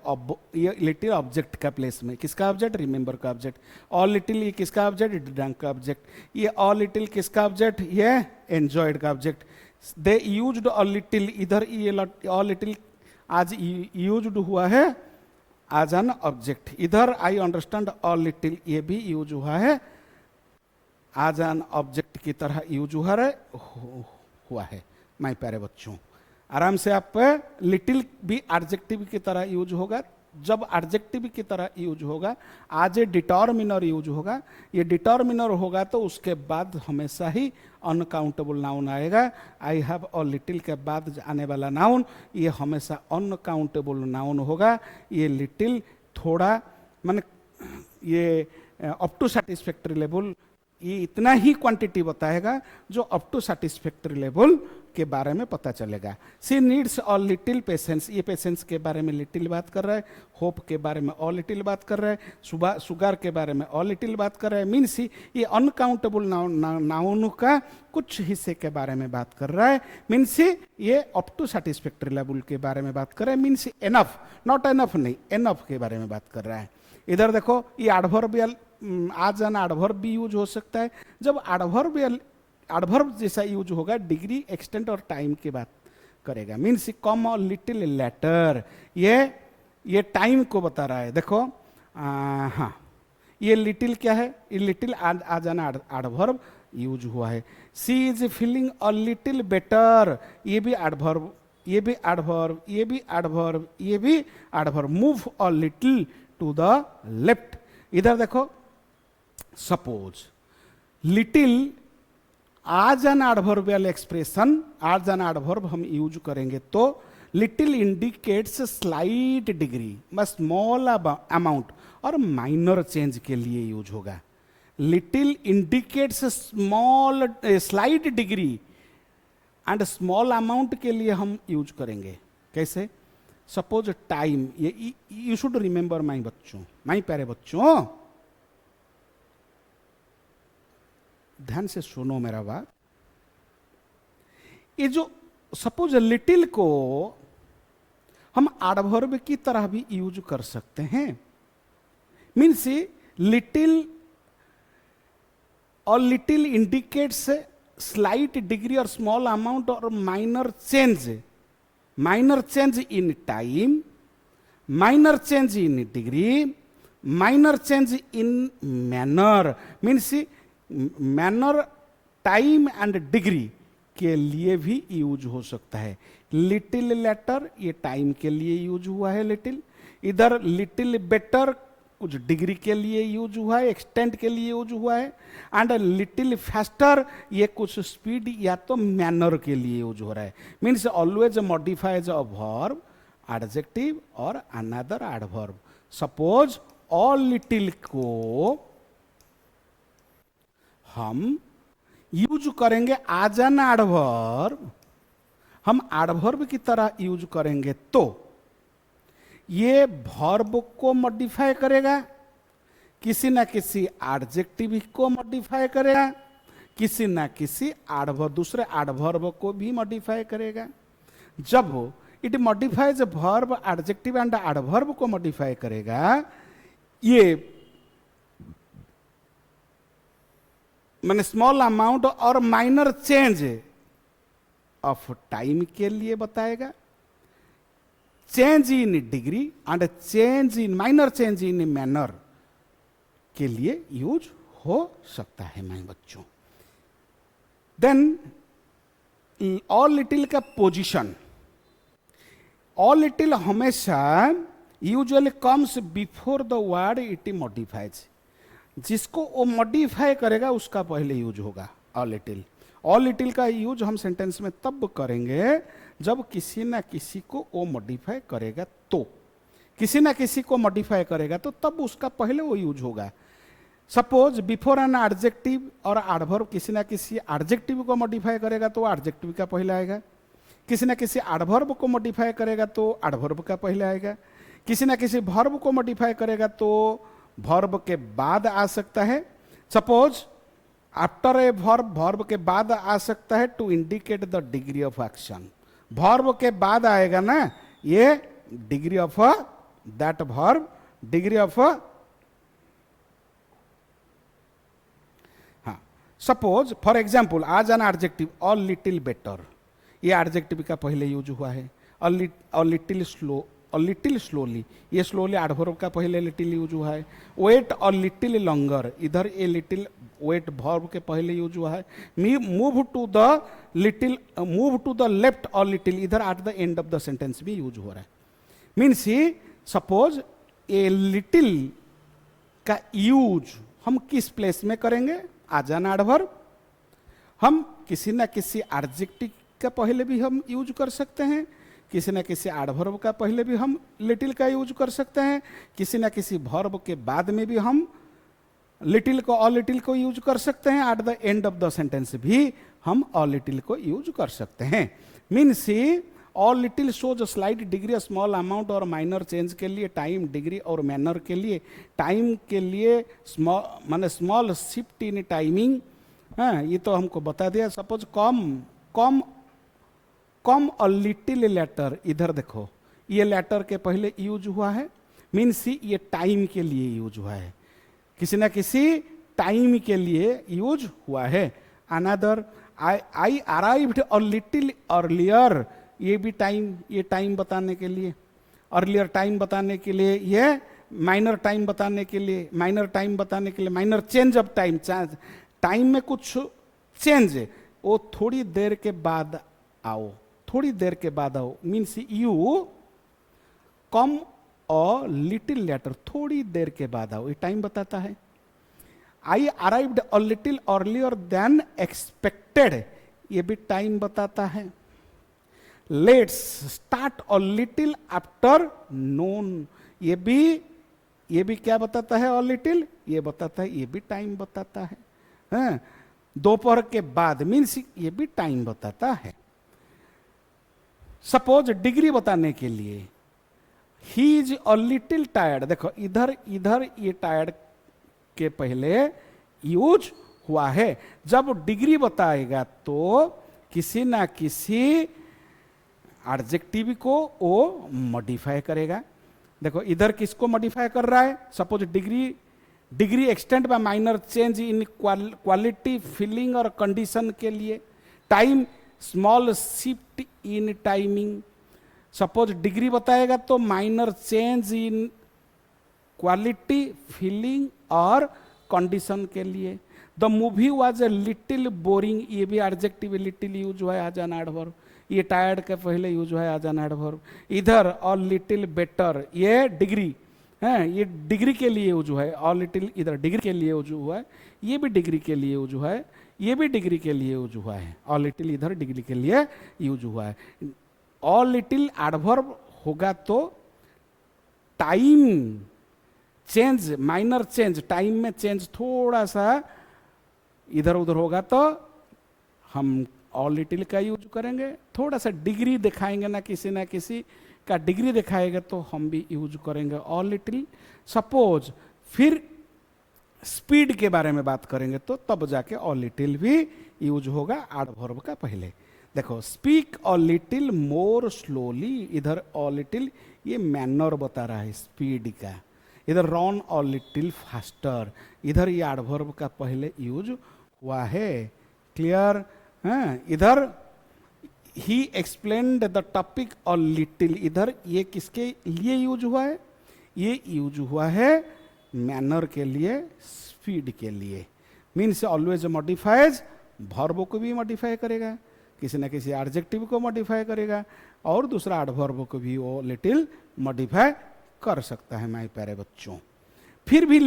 ये लिटिल ऑब्जेक्ट का प्लेस में, किसका ऑब्जेक्ट? रिमेंबर का ऑब्जेक्ट। और लिटिल ये किसका ऑब्जेक्ट? ड्रंक का ऑब्जेक्ट। ये और लिटिल किसका ऑब्जेक्ट? ये एंजॉयड का ऑब्जेक्ट। दे यूज्ड और लिटिल, इधर ये और लिटिल आज यूज्ड हुआ है एज एन ऑब्जेक्ट। इधर आई अंडरस्टैंड और लिटिल, ये भी यूज हुआ है आज एन ऑब्जेक्ट की तरह यूज हुआ है। माय प्यारे बच्चों, आराम से आप लिटिल भी एडजेक्टिव की तरह यूज होगा। जब एडजेक्टिव की तरह यूज होगा, आज ए डिटर्मिनर यूज होगा। ये डिटर्मिनर होगा तो उसके बाद हमेशा ही अनकाउंटेबल नाउन आएगा। आई हैव और लिटिल के बाद आने वाला नाउन ये हमेशा अनकाउंटेबल नाउन होगा। ये लिटिल थोड़ा माने ये अप टू सेटिस्फैक्ट्री लेवल, ये इतना ही क्वांटिटी बताएगा जो अप टू सेटिस्फैक्ट्री लेवल के बारे में पता चलेगा। सी नीड्स और लिटिल पेशेंस, ये पेशेंस के बारे में लिटिल बात कर रहा है। होप के बारे में और लिटिल बात कर रहा है। सुगार के बारे में और लिटिल बात कर रहा है। मीन्स ये अनकाउंटेबल नाउन का कुछ हिस्से के बारे में बात कर रहा है। मीन्स ये अप टू सेटिस्फैक्ट्री लेवल के बारे में बात कर रहा है। मीन्स एनफ, नॉट एनफ नहीं, एनफ के बारे में बात कर रहा है। इधर देखो, ये एडवर्बियल आज एन एडवर्ब भी यूज हो सकता है। जब एडवर्ब जैसा यूज होगा, डिग्री, एक्सटेंट और टाइम की बात करेगा। मीन्स कम और लिटिल लेटर, ये टाइम को बता रहा है। देखो हाँ, ये लिटिल क्या है? ये little as an adverb use हुआ है। She is feeling a little better, ये भी एडवर्ब, ये भी एडवर्ब, ये भी एडवर्ब, ये भी adverb. Move a little to the left. इधर देखो, suppose little as an adverbial expression, as an adverb हम यूज करेंगे तो little indicates slight degree, small amount और माइनर चेंज के लिए यूज होगा। Little indicates small slight degree and small amount के लिए हम यूज करेंगे। कैसे? सपोज टाइम, ये यू शुड रिमेंबर माई बच्चों, माई प्यारे बच्चों, ध्यान से सुनो मेरा बात। ये जो सपोज लिटिल को हम एडवर्ब की तरह भी यूज कर सकते हैं। मीन्स लिटिल और लिटिल इंडिकेट्स स्लाइट डिग्री और स्मॉल अमाउंट और minor change in time, minor change in degree, minor change in manner. Means manner, time and degree के लिए भी यूज हो सकता है। लिटिल लेटर, ये टाइम के लिए यूज हुआ है लिटिल। इधर लिटिल बेटर कुछ डिग्री के लिए यूज हुआ है, एक्सटेंट के लिए यूज हुआ है। एंड लिटिल फास्टर, ये कुछ स्पीड या तो मैनर के लिए यूज हो रहा है। Means always modifies a verb, adjective और another adverb. Suppose all little को हम यूज करेंगे आज एन एडवर्ब, हम एडवर्ब की तरह यूज करेंगे तो ये वर्ब को मॉडिफाई करेगा, किसी ना किसी एडजेक्टिव को मॉडिफाई करेगा, किसी ना किसी एडवर्ब, दूसरे एडवर्ब को भी मॉडिफाई करेगा। जब it modifies verb, adjective and adverb को मॉडिफाई करेगा, ये मैंने स्मॉल अमाउंट और माइनर चेंज ऑफ टाइम के लिए बताएगा, change in degree and change in minor change in manner के लिए यूज हो सकता है माय बच्चों। देन ऑल लिटिल का पोजीशन, ऑल लिटिल हमेशा usually comes before the word it modifies, जिसको वो मॉडिफाई करेगा उसका पहले यूज होगा ऑल लिटिल। ऑल लिटिल का यूज हम सेंटेंस में तब करेंगे जब किसी ना किसी को वो मॉडिफाई करेगा, तो किसी ना किसी को मॉडिफाई करेगा तो तब उसका पहले वो यूज होगा। सपोज बिफोर एन एडजेक्टिव और एडवर्ब किसी ना किसी एडजेक्टिव को मॉडिफाई करेगा तो एडजेक्टिव का पहले आएगा, किसी ना किसी एडवर्ब को मॉडिफाई करेगा तो एडवर्ब का पहले आएगा, किसी ना किसी वर्ब को मॉडिफाई करेगा तो वर्ब के बाद आ सकता है। Suppose after a verb, verb के बाद आ सकता है to indicate the degree of action, verb के बाद आएगा ना ये degree of that verb, degree of हाँ। Suppose for example as an adjective all little better, ये एडजेक्टिव का पहले यूज हुआ है। और लिटिल स्लो, और लिटिल स्लोली, ये स्लोली एडवर्ब का पहले लिटिल यूज हुआ है। वेट और लिटिल लॉन्गर, इधर ये लिटिल वेट वर्ब के पहले यूज हुआ है। Move to the little, move to the left और लिटिल, इधर at the end of the sentence भी यूज हो रहा है। मीन्स ही सपोज ए लिटिल का यूज हम किस प्लेस में करेंगे, आज एन एडवर्ब। हम किसी ना किसी एडजेक्टिव का पहले भी हम यूज कर सकते हैं, किसी न किसी एडवर्ब का पहले भी हम लिटिल का यूज कर सकते हैं, किसी न किसी वर्ब के बाद में भी हम लिटिल को और लिटिल को यूज कर सकते हैं, eight the end of the sentence भी हम और लिटिल को यूज कर सकते हैं। मीन्स और little shows slight degree, small amount और माइनर चेंज के लिए टाइम, डिग्री और मैनर के लिए टाइम के लिए स्मॉल माने स्मॉल शिफ्ट इन टाइमिंग। हाँ, ये तो हमको बता दिया। सपोज कम और लिटिल लेटर, इधर देखो ये लेटर के पहले यूज हुआ है, मीन्स ये टाइम के लिए यूज हुआ है, किसी ना किसी टाइम के लिए यूज हुआ है। अनदर आई अराइव्ड और लिटिल अर्लियर, ये भी टाइम, ये टाइम बताने के लिए, अर्लियर टाइम बताने के लिए, ये माइनर टाइम बताने के लिए, माइनर टाइम बताने के लिए, minor change of time, time में कुछ चेंज, वो थोड़ी देर के बाद आओ, थोड़ी देर के बाद आओ। मीन्स यू कम और लिटिल लेटर, थोड़ी देर के बाद आओ, ये टाइम बताता है। I arrived a little earlier than expected, ये भी टाइम बताता है। Let's start a little afternoon, ये भी क्या बताता है, और लिटिल ये बताता है, ये भी टाइम बताता है। हाँ, दोपहर के बाद, मीन्स ये भी टाइम बताता है। सपोज डिग्री बताने के लिए he is a little tired, देखो इधर ये टायर्ड के पहले यूज हुआ है। जब डिग्री बताएगा तो किसी ना किसी एडजेक्टिव को वो मॉडिफाई करेगा। देखो इधर किसको मॉडिफाई कर रहा है, suppose degree extend by minor change in quality, feeling और कंडीशन के लिए। Time small shift in timing, suppose degree बताएगा तो minor change in quality, feeling और कंडीशन के लिए। The movie was a little boring, ये भी एडजेक्टिव लिटिल यूज हुआ है एज एन एडवर्ब, ये टायर्ड के पहले यूज हुआ है एज एन एडवर्ब। इधर और लिटिल बेटर, ये डिग्री है, ये डिग्री के लिए यूज हुआ है, और लिटिल इधर डिग्री के लिए यूज हुआ है, ये भी डिग्री के लिए यूज हुआ है, ये भी डिग्री के लिए यूज हुआ है, और लिटिल इधर डिग्री के लिए यूज हुआ है। और लिटिल एडवर्ब होगा तो time change, minor change, time में चेंज थोड़ा सा इधर उधर होगा तो हम और लिटिल का यूज करेंगे। थोड़ा सा डिग्री दिखाएंगे ना किसी का डिग्री दिखाएगा तो हम भी यूज करेंगे और लिटिल। सपोज फिर स्पीड के बारे में बात करेंगे तो तब जाके और लिटिल भी यूज होगा एडवर्ब का पहले। देखो स्पीक और लिटिल मोर स्लोली, इधर और लिटिल ये मैनर बता रहा है स्पीड का। इधर रन और लिटिल फास्टर, इधर ये एडवर्ब का पहले यूज हुआ है। क्लियर? हाँ, इधर ही एक्सप्लेन्ड द टॉपिक और लिटिल, इधर ये किसके लिए यूज हुआ है, ये यूज हुआ है मैनर के लिए, स्पीड के लिए। मीन्स ऑलवेज मॉडिफाइज, वर्ब को भी मॉडिफाई करेगा, किसी न किसी एडजेक्टिव को मॉडिफाई करेगा, और दूसरा एडवर्ब को भी वो लिटिल मॉडिफाई कर सकता है माय प्यारे बच्चों। फिर भी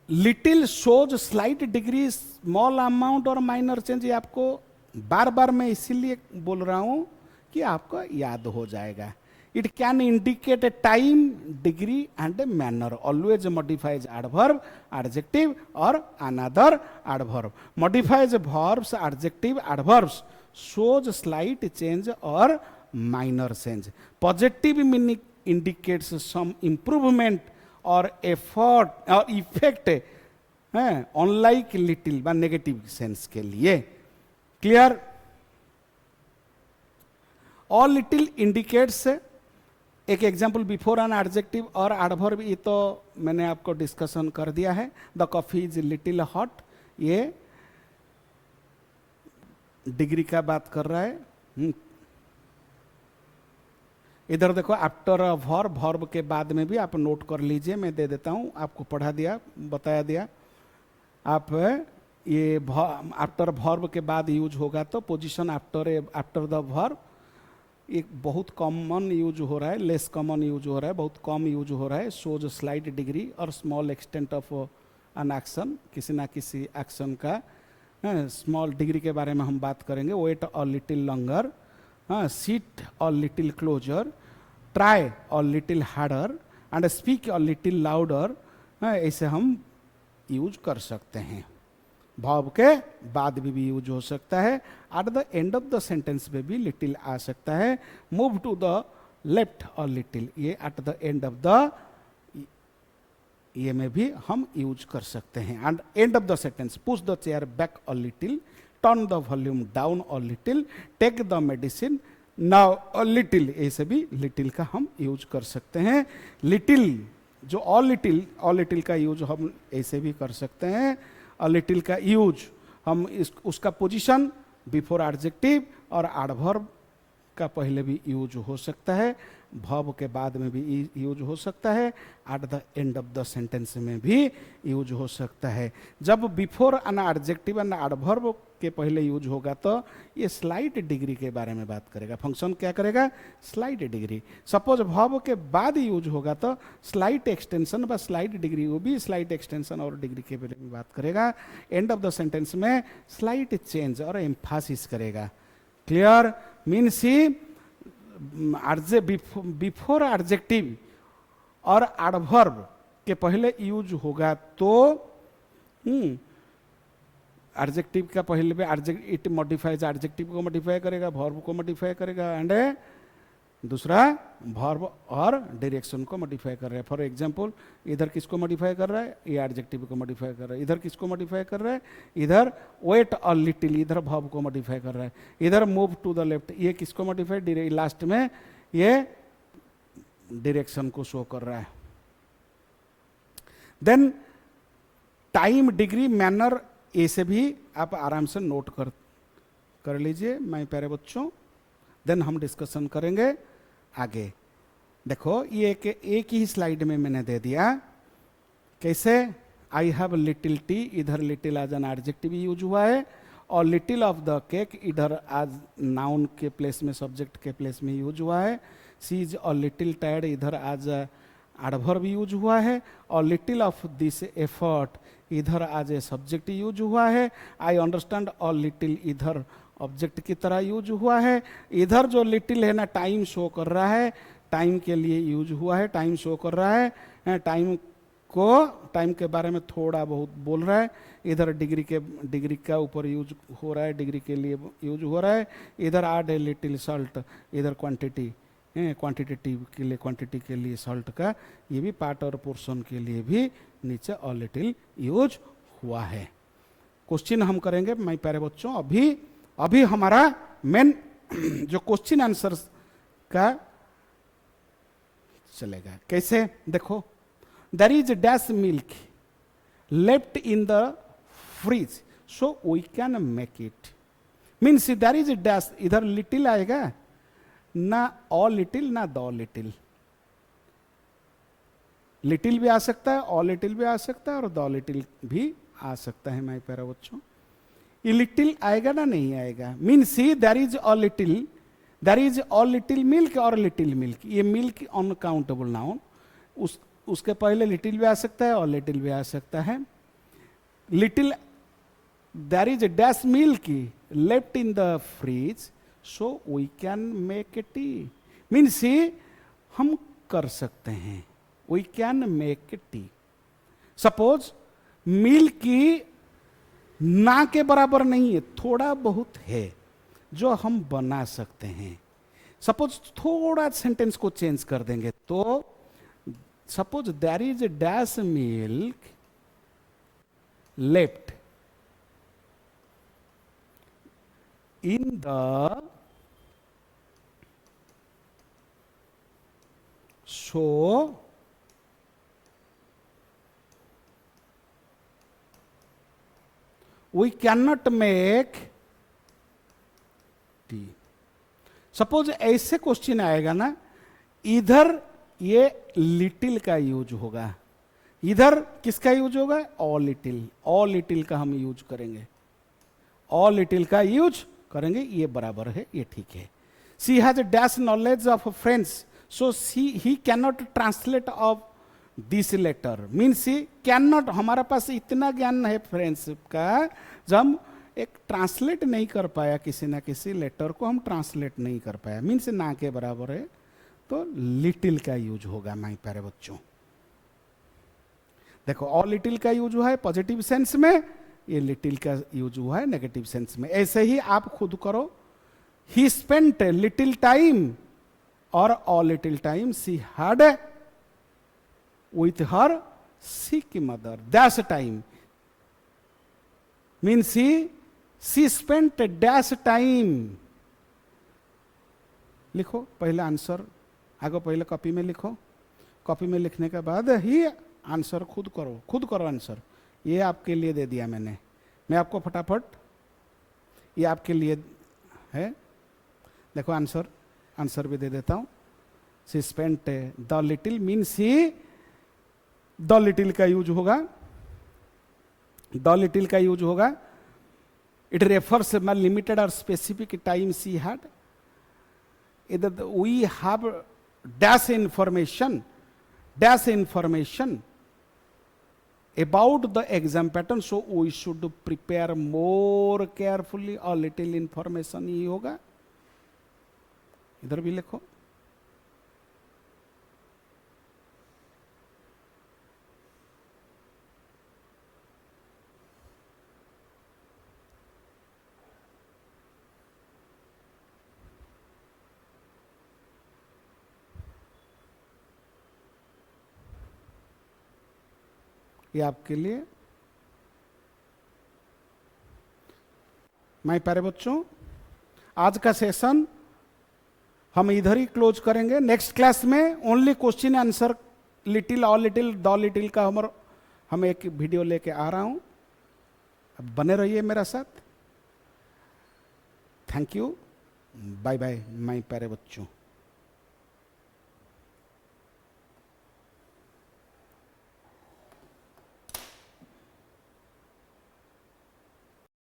little shows slight degree, small amount और माइनर चेंज, ये आपको बार बार मैं इसीलिए बोल रहा हूं कि आपको याद हो जाएगा। It can indicate a time, degree and a manner, always modifies adverb, adjective और another adverb. Modifies verbs, adjective, adverbs, shows slight change और minor change. Positive meaning indicates some improvement और एफर्ट और इफेक्ट है, unlike little बा negative sense के लिए। Clear? और little indicates, एक एग्जाम्पल बिफोर एन एडजेक्टिव और एडवर्ब, ये तो मैंने आपको डिस्कशन कर दिया है। The coffee is little hot, ये डिग्री का बात कर रहा है। इधर देखो आफ्टर अ वर्ब, वर्ब के बाद में भी आप नोट कर लीजिए, मैं दे देता हूं, आपको पढ़ा दिया, बताया दिया। आप ये आफ्टर वर्ब के बाद यूज होगा तो पोजीशन आफ्टर द वर्ब एक बहुत कॉमन यूज हो रहा है, लेस कॉमन यूज हो रहा है, बहुत कम यूज हो रहा है। शोज स्लाइट डिग्री और small extent of an action, किसी ना किसी एक्शन का स्मॉल डिग्री के बारे में हम बात करेंगे। वेट और लिटिल लॉन्गर, सीट और लिटिल क्लोजर, ट्राई और लिटिल हार्डर एंड स्पीक और लिटिल लाउडर, ऐसे हम यूज कर सकते हैं। भाव के बाद भी यूज हो सकता है। At the end of the sentence में भी लिटिल आ सकता है। मूव टू द लेफ्ट और लिटिल, ये at the end of the, ये में भी हम यूज कर सकते हैं। End end of the sentence, push the chair back और little, turn the volume down और little, take the medicine now और लिटिल, ऐसे भी लिटिल का हम यूज कर सकते हैं। लिटिल जो ऑल लिटिल का यूज हम ऐसे भी कर सकते हैं। और लिटिल का यूज हम उसका पोजीशन बिफोर एडजेक्टिव और एडवर्ब का पहले भी यूज हो सकता है, वर्ब के बाद में भी यूज हो सकता है, at the end of the sentence में भी यूज हो सकता है। जब before an adjective and adverb के पहले यूज होगा तो ये स्लाइट डिग्री के बारे में बात करेगा। फंक्शन क्या करेगा? Slight degree. सपोज वर्ब के बाद यूज होगा तो स्लाइट एक्सटेंशन व स्लाइट डिग्री, वो भी स्लाइट एक्सटेंशन और डिग्री के बारे में बात करेगा। एंड ऑफ द सेंटेंस में स्लाइट चेंज और एम्फासिस करेगा। Clear? Means he before adjective और एडवर्ब के पहले यूज होगा तो एडजेक्टिव का पहले में इट मॉडिफाइज, एडजेक्टिव को मॉडिफाई करेगा, वर्ब को मॉडिफाई करेगा, एंड दूसरा वर्ब और डायरेक्शन को मॉडिफाई कर रहा है। फॉर एग्जांपल इधर किसको मॉडिफाई कर रहा है? ये एडजेक्टिव को मॉडिफाई कर रहा है। इधर किसको मॉडिफाई कर रहा है? इधर वेट और लिटिल, इधर वर्ब को मॉडिफाई कर रहा है। इधर मूव टू द लेफ्ट, ये किसको मॉडिफाई, लास्ट में ये डायरेक्शन को शो कर रहा है। देन टाइम, डिग्री, मैनर, ऐसे भी आप आराम से नोट कर लीजिए माय प्यारे बच्चों। देन हम डिस्कशन करेंगे आगे। देखो ये एक ही स्लाइड में मैंने दे दिया। कैसे? आई हैव लिटिल टी, इधर little as an adjective use हुआ है, और लिटिल ऑफ द केक इधर आज नाउन के प्लेस में, सब्जेक्ट के प्लेस में यूज हुआ है। सी इज और लिटिल टायर्ड इधर आज एडवर्ब यूज हुआ है, और लिटिल ऑफ दिस एफर्ट इधर आज ए सब्जेक्ट यूज हुआ है। आई अंडरस्टैंड और लिटिल इधर ऑब्जेक्ट की तरह यूज हुआ है। इधर जो लिटिल है ना, टाइम शो कर रहा है, टाइम के लिए यूज हुआ है, टाइम शो कर रहा है, टाइम के बारे में थोड़ा बहुत बोल रहा है। इधर डिग्री का ऊपर यूज हो रहा है, डिग्री के लिए यूज हो रहा है। इधर आड ए लिटिल सॉल्ट, इधर क्वांटिटेटिव के लिए, क्वांटिटी के लिए सॉल्ट का, ये भी पार्ट और पोर्शन के लिए भी नीचे और लिटिल यूज हुआ है। क्वेश्चन हम करेंगे माय प्यारे बच्चों। अभी हमारा मेन जो क्वेश्चन आंसर का चलेगा। कैसे? देखो, there is dash milk left in the fridge so we can make it. Means there is dash, इधर लिटिल आएगा ना, ऑल लिटिल ना द लिटिल। लिटिल भी आ सकता है, ऑल लिटिल भी आ सकता है, और द लिटिल भी आ सकता है माय प्यारे बच्चों। ये लिटिल आएगा ना, नहीं आएगा? Means see there is all little milk और लिटिल मिल्क, ये मिल्क अनकाउंटेबल नाउन, उसके पहले लिटिल भी आ सकता है और लिटिल भी आ सकता है। Little, there is dash milk left in the fridge so we can make a tea. Means हम कर सकते हैं, we can make a tea. Suppose milk की ना के बराबर नहीं है, थोड़ा बहुत है जो हम बना सकते हैं। सपोज थोड़ा सेंटेंस को चेंज कर देंगे तो suppose there is a dash milk left in the so we cannot make tea। सपोज ऐसे क्वेश्चन आएगा ना, इधर ये लिटिल का यूज होगा, इधर किसका यूज होगा, ऑल लिटिल, ऑल लिटिल का हम यूज करेंगे, ऑल लिटिल का यूज करेंगे, ये बराबर है, ये ठीक है। She has dash knowledge of friends, so she he can not translate of this letter, means he can not, हमारा पास इतना ज्ञान है फ्रेंड्स का, जब हम एक ट्रांसलेट नहीं कर पाया किसी ना किसी लेटर को, हम ट्रांसलेट नहीं कर पाया, मीन्स ना के बराबर है, तो लिटिल का यूज होगा माय प्यारे बच्चों। देखो ऑल लिटिल का यूज हुआ है पॉजिटिव सेंस में, ये लिटिल का यूज हुआ है नेगेटिव सेंस में। ऐसे ही आप खुद करो, ही स्पेंट लिटिल टाइम और all little time she had with her sick mother, dash time means she spent dash time। लिखो पहले आंसर, आगे पहले कॉपी में लिखो, कॉपी में लिखने के बाद ही आंसर खुद करो, खुद करो आंसर। ये आपके लिए दे दिया मैंने, मैं आपको फटाफट, ये आपके लिए है, देखो आंसर, आंसर भी दे देता हूं। She spent the little means he, the little का यूज होगा, द लिटिल का यूज होगा, इट रेफर्स माई लिमिटेड और स्पेसिफिक टाइम सी हैड, इधर we have dash information about the exam pattern, so we should prepare more carefully, or little information ही होगा, इधर भी लिखो। ये आपके लिए। माय प्यारे बच्चों, आज का सेशन हम इधर ही क्लोज करेंगे। नेक्स्ट क्लास में only question answer, little all little the little का हम एक वीडियो लेके आ रहा हूं, अब बने रहिए मेरा साथ। Thank you, bye bye my प्यारे बच्चों।